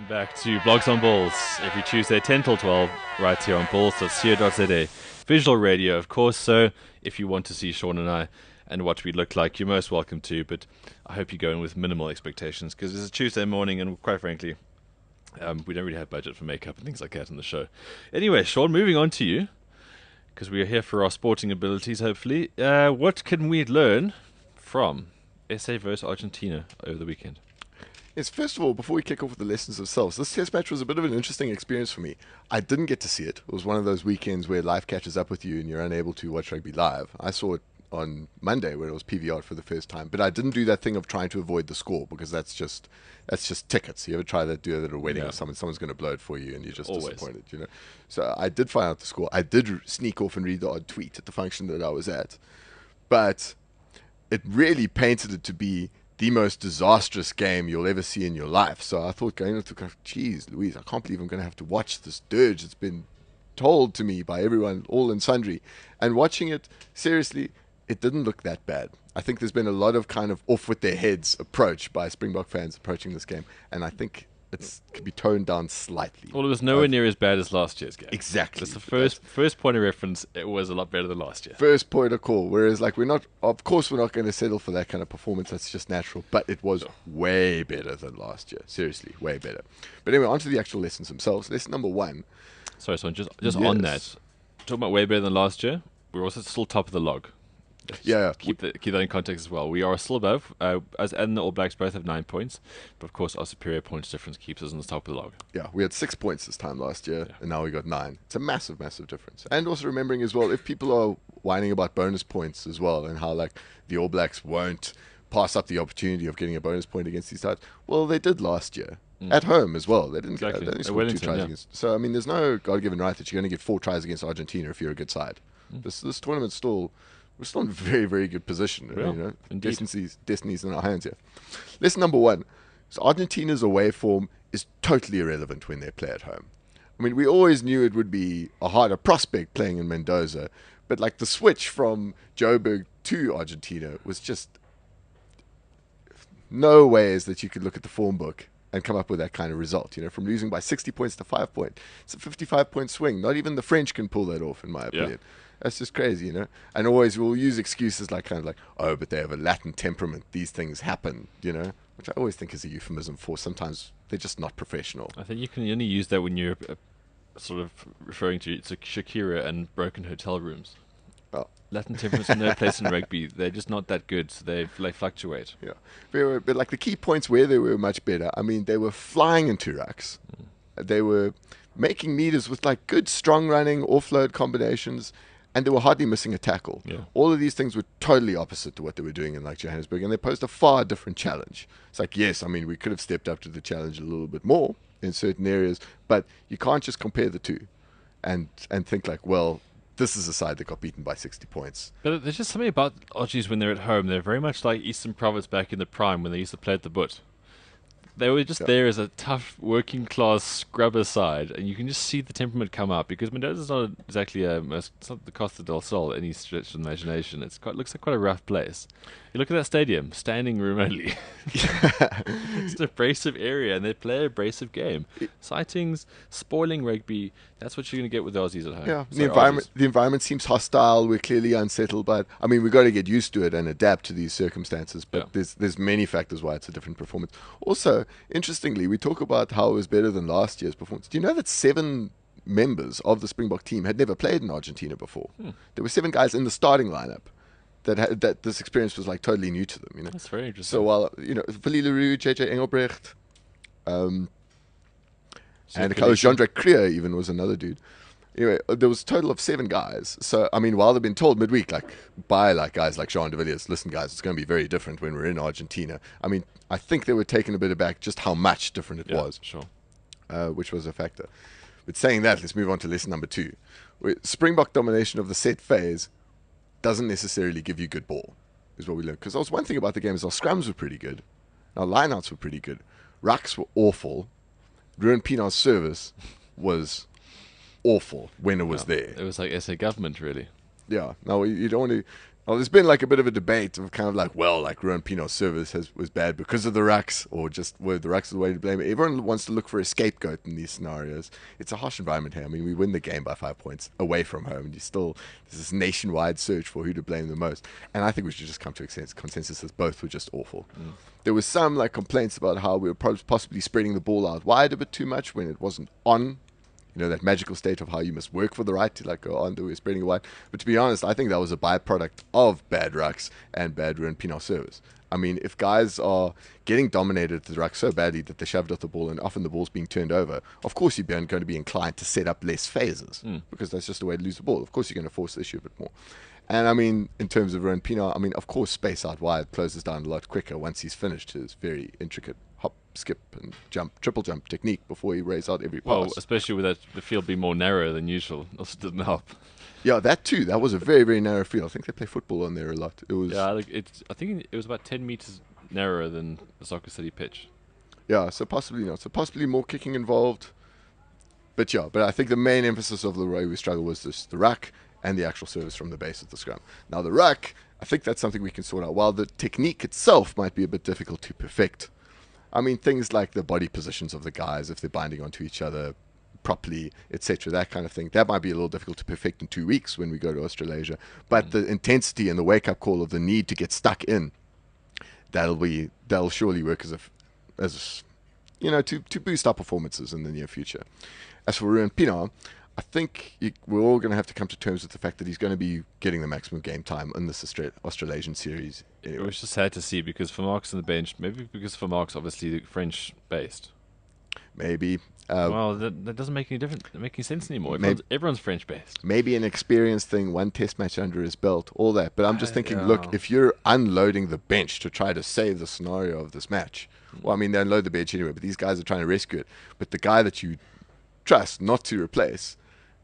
Back to Blogs on Balls every Tuesday 10 till 12 right here on balls.co.za. Visual radio, of course, so if you want to see Sean and I and what we look like, you're most welcome to, but I hope you go in with minimal expectations because it's a Tuesday morning and quite frankly, we don't really have budget for makeup and things like that on the show. Anyway, Sean, moving on to you because we are here for our sporting abilities, hopefully. What can we learn from SA versus Argentina over the weekend? Yes, first of all, before we kick off with the lessons themselves, this test match was a bit of an interesting experience for me. I didn't get to see it. It was one of those weekends where life catches up with you and you're unable to watch rugby live. I saw it on Monday where it was PVR for the first time, but I didn't do that thing of trying to avoid the score because that's just tickets. You ever try that, do that at a wedding or something, someone's going to blow it for you and you're just disappointed, you know. So I did find out the score. I did sneak off and read the odd tweet at the function that I was at, but it really painted it to be the most disastrous game you'll ever see in your life. So I thought going into it, geez, Louise, I can't believe I'm going to have to watch this dirge. It's been told to me by everyone, all and sundry. And watching it, seriously, it didn't look that bad. I think there's been a lot of kind of off with their heads approach by Springbok fans approaching this game. And I think it could be toned down slightly. Well, it was nowhere near as bad as last year's game. Exactly. That's the first point of reference. It was a lot better than last year. First point of call. Whereas, like, we're not going to settle for that kind of performance. That's just natural. But it was way better than last year. Seriously, way better. But anyway, on to the actual lessons themselves. Lesson number one. Sorry, so just on that, talking about way better than last year, we're also still top of the log. Yeah. Keep that in context as well. We are still above. Us and the All Blacks both have 9 points. But of course, our superior points difference keeps us on the top of the log. Yeah, we had 6 points this time last year, and now we got 9. It's a massive, massive difference. And also remembering as well, if people are whining about bonus points as well, and how like the All Blacks won't pass up the opportunity of getting a bonus point against these sides, well, they did last year. At home as well. They didn't exactly. They only scored 2 tries against. So, I mean, there's no God-given right that you're going to get 4 tries against Argentina if you're a good side. This tournament's we're still in a very, very good position. Yeah, you know, destiny's in our hands here. Lesson number one. So Argentina's away form is totally irrelevant when they play at home. I mean, we always knew it would be a harder prospect playing in Mendoza, but like the switch from Joburg to Argentina was just no ways that you could look at the form book and come up with that kind of result. You know, from losing by 60 points to 5 points. It's a 55-point swing. Not even the French can pull that off, in my opinion. Yeah. That's just crazy, you know. And always we'll use excuses like oh, but they have a Latin temperament. These things happen, you know, which I always think is a euphemism for sometimes they're just not professional. I think you can only use that when you're sort of referring to Shakira and broken hotel rooms. Oh. Latin temperaments have no place in rugby. They're just not that good. So they fluctuate. Yeah, but like the key points where they were much better. I mean, they were flying into rucks. They were making meters with like good strong running offload combinations. And they were hardly missing a tackle. Yeah. All of these things were totally opposite to what they were doing in like Johannesburg, and they posed a far different challenge. It's like, yes, I mean, we could have stepped up to the challenge a little bit more in certain areas, but you can't just compare the two and think like, well, this is a side that got beaten by 60 points. But there's just something about Aussies when they're at home. They're very much like Eastern Province back in the prime when they used to play at the Butt. They were just there as a tough working class scrubber side, and you can just see the temperament come up because Mendoza's not exactly it's not the Costa del Sol any stretch of the imagination. It looks like quite a rough place. You look at that stadium, standing room only. It's an abrasive area, and they play an abrasive game. Sightings, spoiling rugby. That's what you're going to get with the Aussies at home. Yeah, So the environment seems hostile. We're clearly unsettled, but I mean, we've got to get used to it and adapt to these circumstances. But there's many factors why it's a different performance. Also, interestingly, we talk about how it was better than last year's performance. Do you know that 7 members of the Springbok team had never played in Argentina before? There were 7 guys in the starting lineup that this experience was like totally new to them. You know, That's very interesting. So while Willie Leroux, JJ Engelbrecht, and Jean-Jacques Krier even was another dude. Anyway, there was a total of 7 guys. So, I mean, while they've been told midweek, by guys like Jean de Villiers, listen, guys, it's going to be very different when we're in Argentina. I mean, I think they were taken a bit aback just how much different it was. Sure. Which was a factor. But saying that, let's move on to lesson number 2. Springbok domination of the set phase doesn't necessarily give you good ball, is what we learned. Because that was one thing about the game is our scrums were pretty good. Our lineouts were pretty good. Rucks were awful. Ruan Pienaar's service was awful when it was there. It was like SA government, really. Yeah. Now, you don't want to... Well, there's been like a bit of a debate of kind of like, well, like Ruan Pienaar's service was bad because of the rucks, or just were the rucks the way to blame it. Everyone wants to look for a scapegoat in these scenarios. It's a harsh environment here. I mean, we win the game by 5 points away from home, and there's this nationwide search for who to blame the most. And I think we should just come to a consensus that both were just awful. There was some like complaints about how we were possibly spreading the ball out wide a bit too much when it wasn't on. You know, that magical state of how you must work for the right to like go on, we're spreading it wide. But to be honest, I think that was a byproduct of bad rucks and bad Ruan Pienaar service. I mean, if guys are getting dominated at the ruck so badly that they shoved off the ball and often the ball's being turned over, of course you're going to be inclined to set up less phases because that's just a way to lose the ball. Of course you're going to force the issue a bit more. And I mean, in terms of Ruan Pienaar, I mean, of course space out wide closes down a lot quicker once he's finished his very intricate hop, skip, and jump, triple jump technique before he rays out every pass. Well, especially with the field being more narrow than usual. Also doesn't help. Yeah, that too. That was a very, very narrow field. I think they play football on there a lot. It was. Yeah, I think it was about 10 meters narrower than the Soccer City pitch. Yeah, so possibly not. So possibly more kicking involved. But yeah, but I think the main emphasis of the way we struggle was the ruck and the actual service from the base of the scrum. Now the ruck, I think that's something we can sort out. While the technique itself might be a bit difficult to perfect, I mean, things like the body positions of the guys, if they're binding onto each other properly, etc., that kind of thing, that might be a little difficult to perfect in 2 weeks when we go to Australasia. But the intensity and the wake-up call of the need to get stuck in, that'll surely work as you know, to boost our performances in the near future. As for Ruan Pienaar, I think we're all going to have to come to terms with the fact that he's going to be getting the maximum game time in this Australasian series. Anyway. It was just sad to see because Vermaak's on the bench. Maybe because Vermaak's obviously French-based. Maybe. Well, that doesn't make any sense anymore. Everyone's French-based. Maybe an experience thing, one test match under his belt, all that. But I'm just thinking, look, if you're unloading the bench to try to save the scenario of this match, well, I mean, they unload the bench anyway, but these guys are trying to rescue it. But the guy that you trust not to replace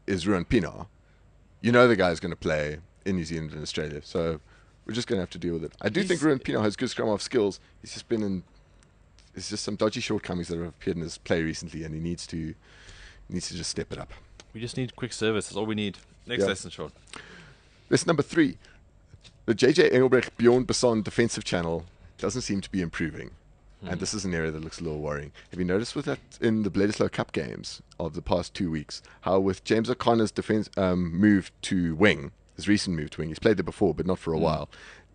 is Ruan Pienaar. You know the guy's going to play in New Zealand and Australia, so we're just going to have to deal with it. I do think Ruan Pienaar has good scrum-off skills. He's just been in... There's just some dodgy shortcomings that have appeared in his play recently, and he needs to just step it up. We just need quick service. That's all we need. Next lesson, Sean. Lesson number 3. The JJ Engelbrecht Bjorn Basson defensive channel doesn't seem to be improving. And this is an area that looks a little worrying. Have you noticed with that in the Bledisloe Cup games of the past 2 weeks, how with James O'Connor's defense move to wing, his recent move to wing, he's played there before, but not for a while,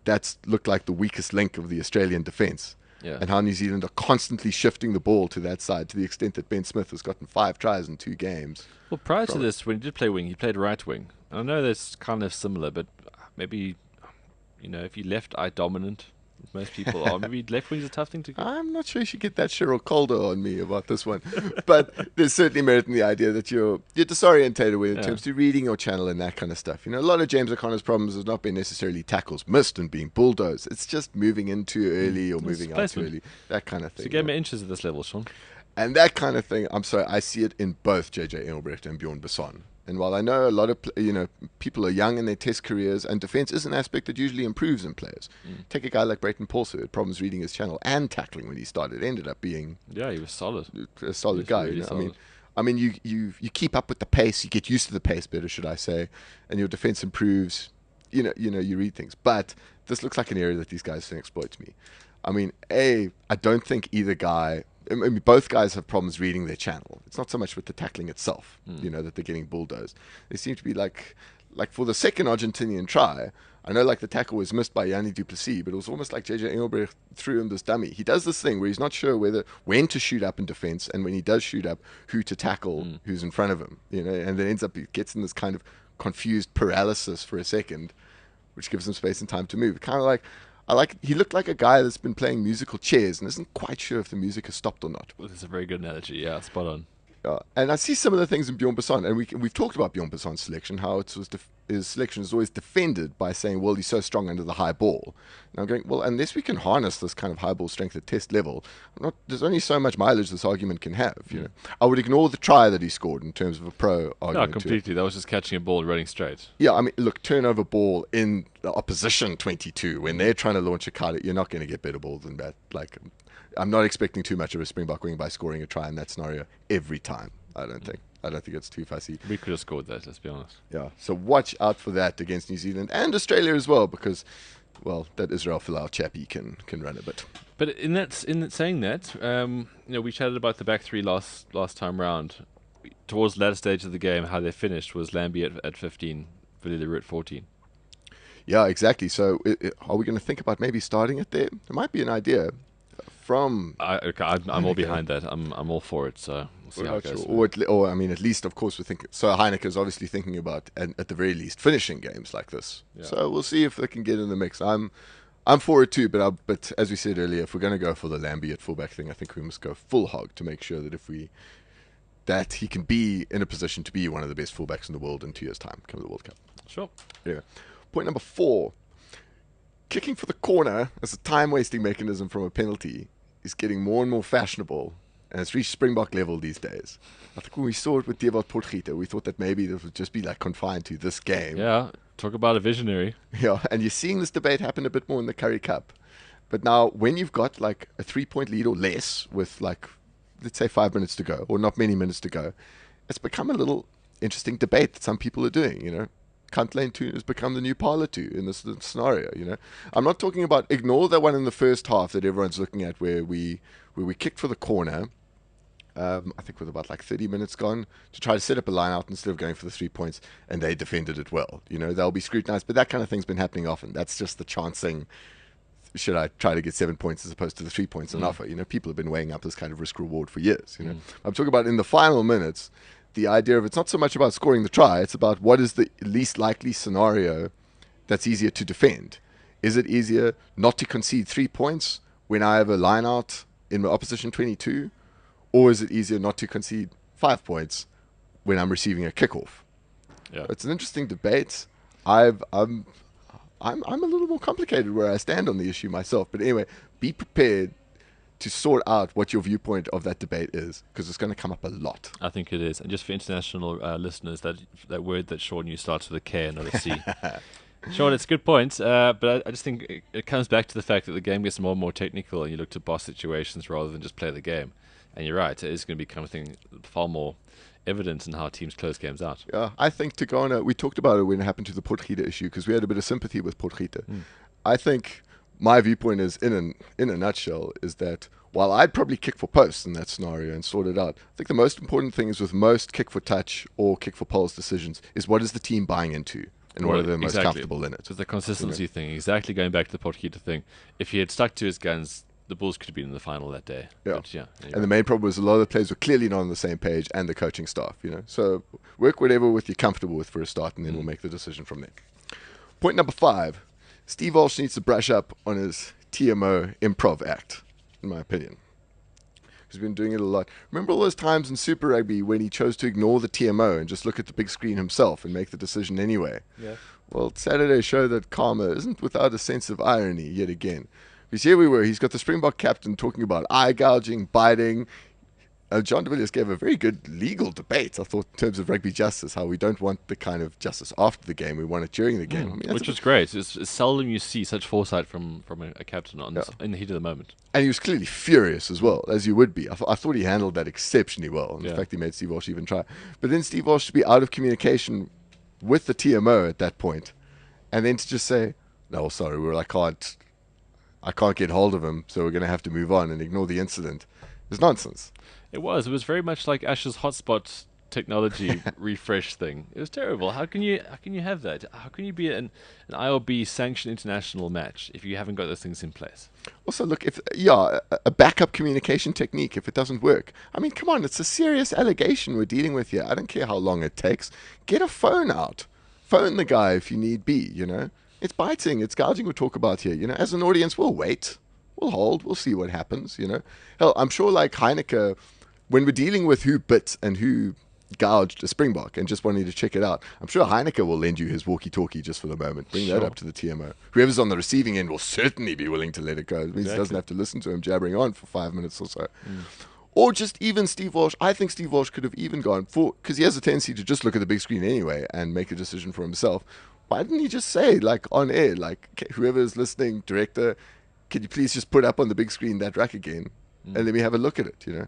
that's looked like the weakest link of the Australian defense. Yeah. And how New Zealand are constantly shifting the ball to that side to the extent that Ben Smith has gotten 5 tries in 2 games. Well, prior to this, when he did play wing, he played right wing. I know that's kind of similar, but maybe, you know, if you left eye dominant, most people are. Maybe left wing's a tough thing to get. I'm not sure you should get that Cheryl Calder on me about this one. But there's certainly merit in the idea that you're disorientated with in terms of reading your channel and that kind of stuff. You know, a lot of James O'Connor's problems have not been necessarily tackles missed and being bulldozed. It's just moving in too early or moving out too early. That kind of thing. So game of inches at this level, Sean. And that kind of thing, I'm sorry, I see it in both JJ Engelbrecht and Bjorn Basson. And while I know a lot of people are young in their test careers, and defense is an aspect that usually improves in players. Take a guy like Brayton Paulson, who had problems reading his channel and tackling when he started. Ended up being he was solid, a solid guy. Really solid. I mean, you keep up with the pace, you get used to the pace better, should I say, and your defense improves. You read things, but this looks like an area that these guys can exploit to me. I mean, I don't think either guy. I mean, both guys have problems reading their channel. It's not so much with the tackling itself, that they're getting bulldozed. They seem to be like for the second Argentinian try, I know like the tackle was missed by Yanni Duplessis, but it was almost like JJ Engelbrecht threw him this dummy. He does this thing where he's not sure when to shoot up in defense, and when he does shoot up, who to tackle, who's in front of him, and then he gets in this kind of confused paralysis for a second, which gives him space and time to move. Kind of like, he looked like a guy that's been playing musical chairs and isn't quite sure if the music has stopped or not. Well, that's a very good analogy. Yeah, spot on. And I see some of the things in Bjorn Basson, and we've talked about Bjorn Basson's selection, how his selection is always defended by saying, well, he's so strong under the high ball. And I'm going, well, unless we can harness this kind of high ball strength at test level, there's only so much mileage this argument can have. I would ignore the try that he scored in terms of a pro argument. No, completely. That was just catching a ball and running straight. Yeah, I mean, look, turnover ball in the opposition 22, when they're trying to launch a card, you're not going to get better balls than that. I'm not expecting too much of a Springbok wing by scoring a try in that scenario every time. I don't think. I don't think it's too fussy. We could have scored that, let's be honest. Yeah, so watch out for that against New Zealand and Australia as well, because, well, that Israel Folau chappie can run a bit. But saying that, we chatted about the back three last time round. Towards the latter stage of the game, how they finished was Lambie at 15, Villiers at 14. Yeah, exactly. So are we going to think about maybe starting it there? There might be an idea from... I'm all behind that. I'm all for it, so we'll see how it goes. Or, I mean, at least, of course, we're thinking... So Heineke is obviously thinking about, at the very least, finishing games like this. Yeah. So we'll see if they can get in the mix. I'm for it too, but as we said earlier, if we're going to go for the Lambie at fullback thing, I think we must go full hog to make sure that he can be in a position to be one of the best fullbacks in the world in 2 years' time, come the World Cup. Sure. Anyway, point number 4. Kicking for the corner as a time-wasting mechanism from a penalty is getting more and more fashionable, and it's reached Springbok level these days. I think when we saw it with Dewald Potgieter, we thought that maybe it would just be like confined to this game. Yeah, talk about a visionary. Yeah, and you're seeing this debate happen a bit more in the Currie Cup. But now, when you've got like a 3-point lead or less with like, let's say 5 minutes to go, or not many minutes to go, it's become a little interesting debate that some people are doing, you know. Cunt Lane 2 has become the new Parlour 2 in this scenario, you know. I'm not talking about, ignore that one in the first half that everyone's looking at where we kicked for the corner, I think with about like 30 minutes gone, to try to set up a line out instead of going for the 3 points, and they defended it well. You know, they'll be scrutinized, but that kind of thing's been happening often. That's just the chancing, should I try to get 7 points as opposed to the 3 points on offer? You know, people have been weighing up this kind of risk-reward for years, you know. I'm talking about in the final minutes, the idea of it's not so much about scoring the try, it's about what is the least likely scenario that's easier to defend. Is it easier not to concede 3 points when I have a line out in my opposition 22? Or is it easier not to concede 5 points when I'm receiving a kickoff? Yeah. It's an interesting debate. I'm a little more complicated where I stand on the issue myself. But anyway, be prepared to sort out what your viewpoint of that debate is, because it's going to come up a lot. I think it is. And just for international listeners, that word that Sean used starts with a K and not a C. Sean, it's a good point, but I just think it comes back to the fact that the game gets more and more technical and you look to boss situations rather than just play the game. And you're right, it is going to become something far more evident in how teams close games out. Yeah, I think to go on we talked about it when it happened to the Potgieter issue, because we had a bit of sympathy with Potgieter. I think my viewpoint is, in a nutshell, is that while I'd probably kick for posts in that scenario and sort it out, I think the most important thing is with most kick for touch or kick for poles decisions is what is the team buying into and what are they most comfortable in it. So it's the consistency thing, exactly going back to the Potgieter thing. If he had stuck to his guns, the Bulls could have been in the final that day. Yeah. But And the main problem was a lot of the players were clearly not on the same page, and the coaching staff, you know. So work whatever with you're comfortable with for a start, and then we'll make the decision from there. Point number 5. Steve Walsh needs to brush up on his TMO improv act, in my opinion. He's been doing it a lot. Remember all those times in Super Rugby when he chose to ignore the TMO and just look at the big screen himself and make the decision anyway? Yeah. Well, Saturday showed that karma isn't without a sense of irony yet again. Because here we were, he's got the Springbok captain talking about eye gouging, biting. John de Villiers gave a very good legal debate, I thought, in terms of rugby justice, how we don't want the kind of justice after the game, we want it during the game. I mean, which is great. It's seldom you see such foresight from a captain in the heat of the moment. And he was clearly furious as well, as you would be. I thought he handled that exceptionally well. In fact, he made Steve Walsh even try. But then Steve Walsh to be out of communication with the TMO at that point, and then to just say, no, sorry, I can't get hold of him, so we're going to have to move on and ignore the incident. It's nonsense. It was very much like Ash's hotspot technology refresh thing. It was terrible. How can you have that? How can you be an IOB sanctioned international match if you haven't got those things in place? Also, look, a backup communication technique if it doesn't work. I mean, come on, it's a serious allegation we're dealing with here. I don't care how long it takes. Get a phone out. Phone the guy if you need be, you know. It's biting, it's gouging we'll talk about here. You know, as an audience, we'll wait. We'll hold. We'll see what happens, you know. Hell, I'm sure like Heineke, when we're dealing with who bit and who gouged a Springbok and just wanting to check it out, I'm sure Heineke will lend you his walkie-talkie just for the moment. Bring that up to the TMO. Whoever's on the receiving end will certainly be willing to let it go. It means he doesn't have to listen to him jabbering on for 5 minutes or so. Or just even Steve Walsh. I think Steve Walsh could have even gone for, because he has a tendency to just look at the big screen anyway and make a decision for himself. Why didn't he just say, like, on air, like, whoever is listening, director, can you please just put up on the big screen that rack again and let me have a look at it, you know?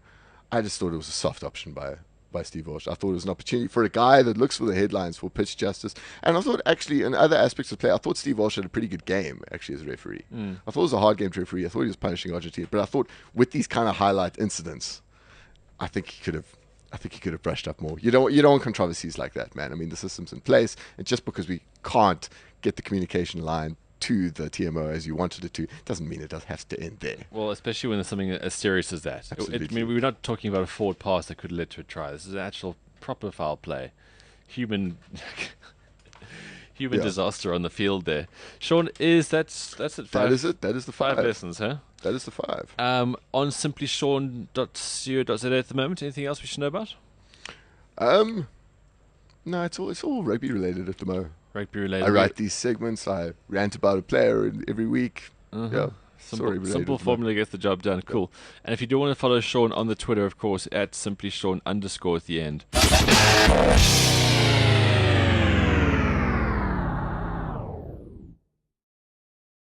I just thought it was a soft option by by Steve Walsh. I thought it was an opportunity for a guy that looks for the headlines for pitch justice. And I thought, actually, in other aspects of play, I thought Steve Walsh had a pretty good game, actually, as a referee. I thought it was a hard game to referee. I thought he was punishing Argentina. But I thought with these kind of highlight incidents, I think he could have brushed up more. You don't want controversies like that, man. I mean, the system's in place, and just because we can't get the communication line to the TMO as you wanted it to, doesn't mean it does have to end there. Well, especially when there's something as serious as that. Absolutely. I mean, we're not talking about a forward pass that could have led to a try. This is an actual proper foul play. Human disaster on the field there. Sean, that's it. That is it. That is the 5. 5 lessons, huh? That is the 5. On simplysean.co.za at the moment. Anything else we should know about? No, it's all rugby related at the moment. Rugby related. I write these segments. I rant about a player every week. Yeah. Simple formula gets the job done. Cool. And if you do want to follow Sean on the Twitter, of course, at simplysean_ at the end.